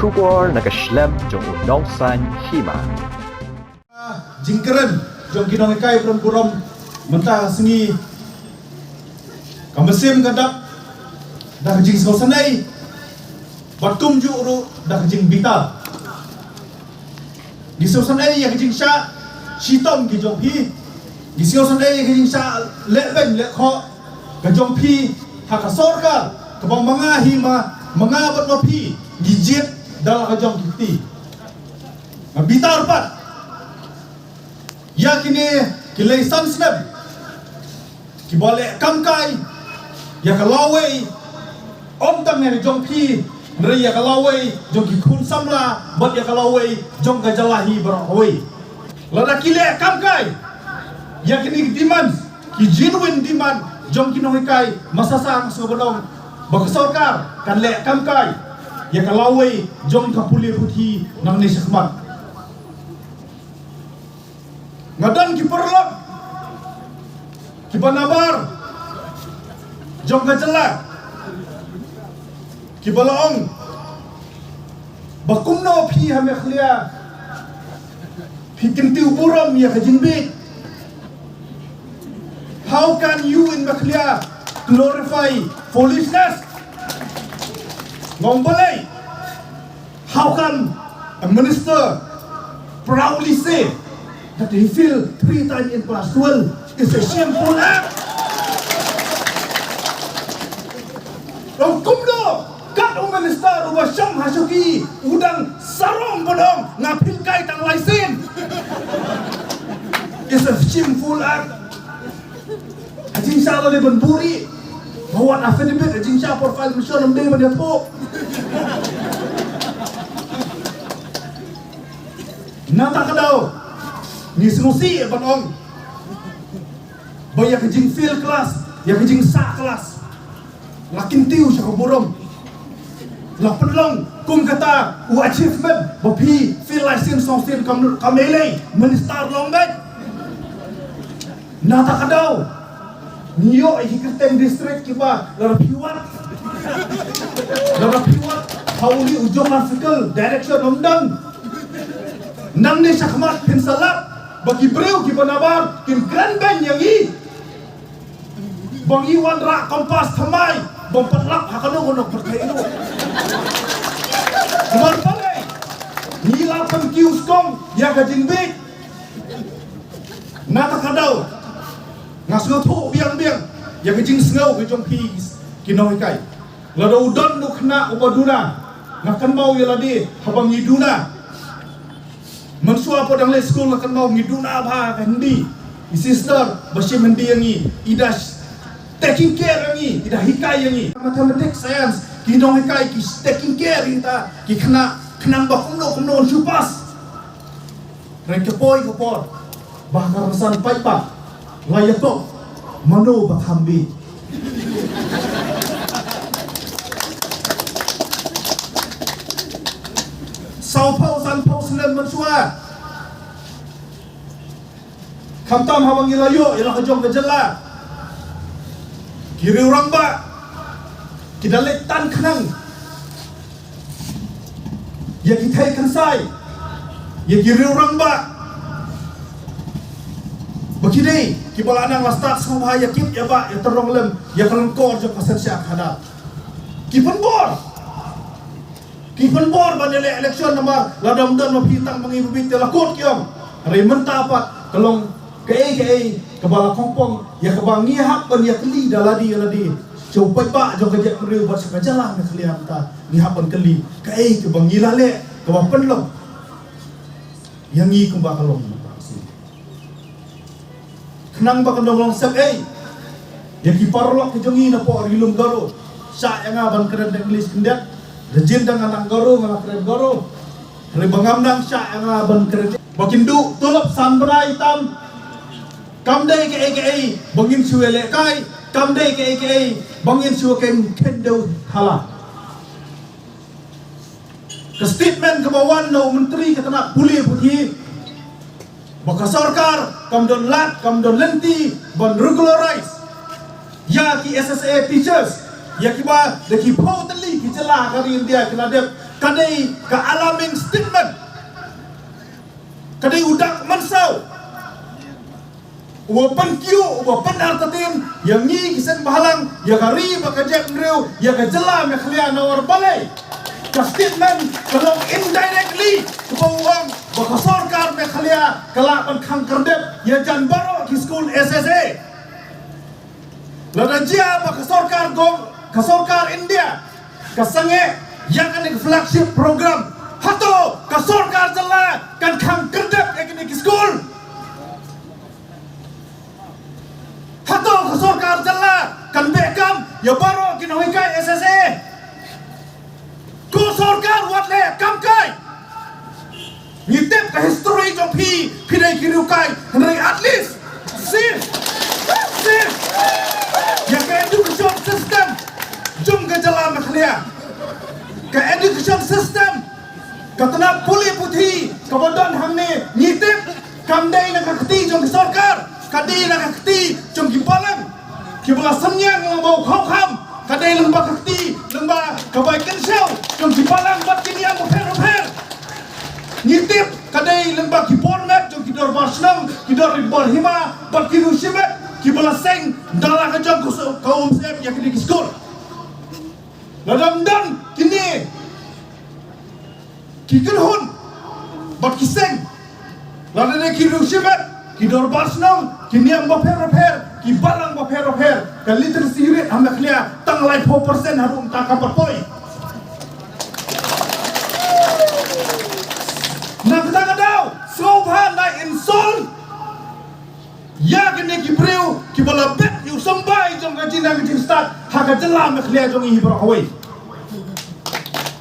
bersyukur nak Islam jong unausan hima. Jingkeren jong kinong ikai buram mentah sengi kamesim kadap dah jing sosanai batum juru dah jing bital di sosanai yang jing sya shitom ki jong pi di sosanai yang jing sya leben le kho ka jong pi hakasorka kabang mga hima mga bat ma pi gijit dalam ka jong kiti bitar pat ya kini kilai sansnab kibale kamkai ya kalawai om tam ne jong pi nri ya kalawai jong ki khun samla bat ya kalawai jong ka jalahi barawai lada kile kamkai ya kini demand ki genuine demand jong ki nohikai masasang sobodong bakasorkar kan le kamkai ya kalawai jong ka puli puthi nang ni sakmat ngadan ki perlok ki banabar jong ka jala ki balaong bakumno phi hame khlia phi kintiu buram ya kajinbi. How can you in Makhlia glorify foolishness? Ngombalay, how can a minister proudly say that he feel 3 times in class 12 is a shameful act? Rong kumdo, kat minister ubah syam hasuki udang sarong bodong ngapil kai tang laisin. Is a shameful act. Ajing sya lo le buri bawa affidavit ajing sya profile mission lembe ba dia po nata kadau ni senusi banong baya kajing feel class ya kajing sa class lakin tiu sya borong la penlong kum kata u achievement bopi feel license song sin kamele minister longbet nata kadau Niyo ikikirteng district kiba lara piwat hauli ujong artikel direction omdang nang ni sakmat pinsalap bagi breu kiba nabar kim grand bang yang i bang iwan rak kompas thamai bang patlap hakano kono perkaino kuman palai nila pengkius kong ya gajingbit nata kadau ngasngo thu biang ya kejing sngau ke jong pi kinoi kai lada udon du khna ubaduna ngakan mau ya ladi habang ngiduna mansua podang le school ngakan mau ngiduna ba kan di sister basim hendi yangi idas taking care yangi ida hikai yangi mathematics science kinoi kai ki taking care ita ki khnang ba kumno supas rekepoi kapor bahkan rasan paipa layatok mano bakhambi saupau sanpau senen mansua kamtam habang ilayo ila kajong kajala kiri orang ba kidalek tan khnang ya kitai kansai ya kiri orang ba begini kibala nang lastat semua ya kip ya ba ya terong lem ya kelengkor jo kasen syak hada kipen bor banele election nama ladam dan mapitang mangibit la kot kyong re mentapat kelong ke kebala kompong ya kebangi hak ban ya keli daladi coba ba jo kejek meriu bat sakajalah me keli hamta ni hapan keli ke kebangi lale kebapen lom yang ngi kumba kalong nang ba kandong long sep ya kiparlok kejongi na po rilum garo sa yang aban keren English kendet rejin dang anang garo ngala keren garo re bangam nang sa yang aban keren bakindu tulop sanbrai tam kamdai ke bangin suele kai kamdai ke bangin suken kendo hala ke statement kebawan no menteri ketena puli putih baka sarkar kamdon lat kamdon lenti ban regularize ya ki SSA teachers ya ki ba de ki totally ki jala kari India kila dep kadai ka alarming statement, kadai udak mansau, wapan kiu, wapan artatin, yang ni kisan bahalang, yang hari bakajak nreu, yang kajela mekhlia nawar balai, ka statement kalau indirectly kebawang baka sarkar mekhlia kalapan khang kerdep, ya jan baro ki school SSA, lada jia baka sarkar gong, ka sarkar India, ka sange yang kan flagship program hato ka sarkar jala kan khang kerdep ekni ki school hato ka sarkar jala kan bekam ya baro kinohikai SSA ko sarkar watle kam kai ngitep ka history jo pinai kirukai henry at least sir ya ka education system jum ka jala makhlia ke education system katana puli puthi kabodon hamne ngitip kamdai na kakti jong sarkar kadi na kakti jong gipalang kibla samnyang ngau khau kham kadai lembah kakti lembah kabai kensau jong gipalang bat kiniang fer ngitip kadai lembah kipormet jong kidor basnam kidor ribol hima bat kiru shibat kibla seng dalah ka jong kaum sep yakni skol ladam dan kini kiken hun bat kiseng ladane kiru shibat kidor basnam kiniam baper kibalang baper ka literacy rate hamak lia tang lai 4% harum takam berpoi nak daw sobha na insol ya kini kibreu kibala bet yu sambai jong kajina kajin start haga jela makhlia jong hi berhawai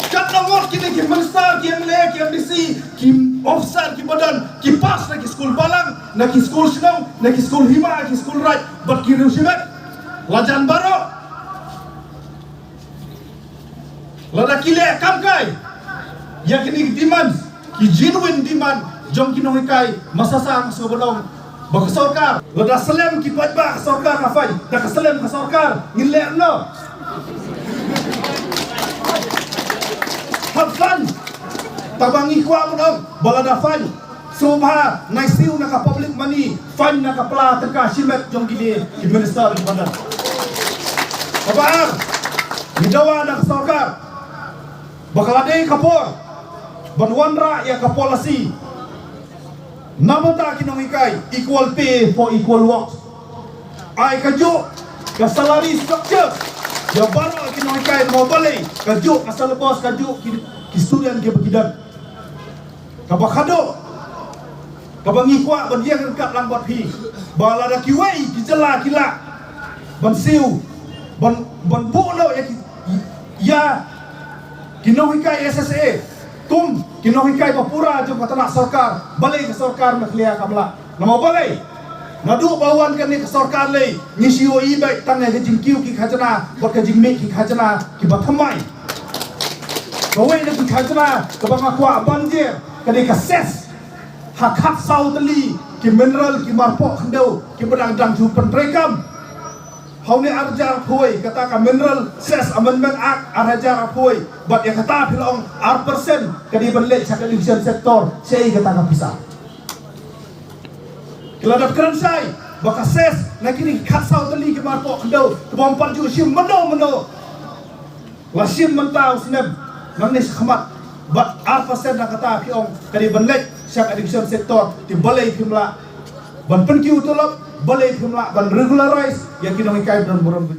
kat nomor kini ki minister ki MLA ki MDC ki officer ki badan ki pas na ki school balang na ki school sinau na ki school hima ki school right bat ki rusibat lajan baro lada kile kamkai ya kini demand ki genuine demand jong kinohikai masasa sobodong baka sarkar lada selem ki pajba sarkar afai da selem ka sarkar ngile no hafan tabangi kwa mo dong balada fan subha naisiu na ka public money fan na ka pla teka shimet jong gide ki minister di badan kabar hidawa na ka sarkar bakalade kapor banwanra ya ka policy namata kinongikai equal pay for equal work ai kajo ka salary structure ya baru kinongikai mo balai kajo ka salabos kajo ki student ki bagidan kabakado kabangi kwa bandiang kat lambat hi balada kiwai ki jela kila ban siu ban bulo ya kinongikai SSA tum kinohikai papura jom kata nak sarkar balai ke sarkar makhlia kamla nama balai nadu bawan kan ni ke sarkar lei ngisi oi bai tangai ke jingkiu ki khajana bot ke jingme ki khajana ki bathamai kawai na ki khajana ke banga kwa banjir ke ni ke ses hak sautali ki mineral ki marpok khandau ki bedang dang ju pentrekam haune arjar phoi kata ka mineral ses amendment act arjar phoi bat ya kata pilong R% kadi benlek sa television sektor sei kata ka pisah keladap keransai baka ses na kini khatsau tali ki marpok khandau kebompat ju sim meno la sim mentau sinem nangnis khamat bat R% na kata pilong kadi benlek sa television sektor ti balai kimla ban penkiu tolop balai pemla ban regularize yang kinongikai dan buram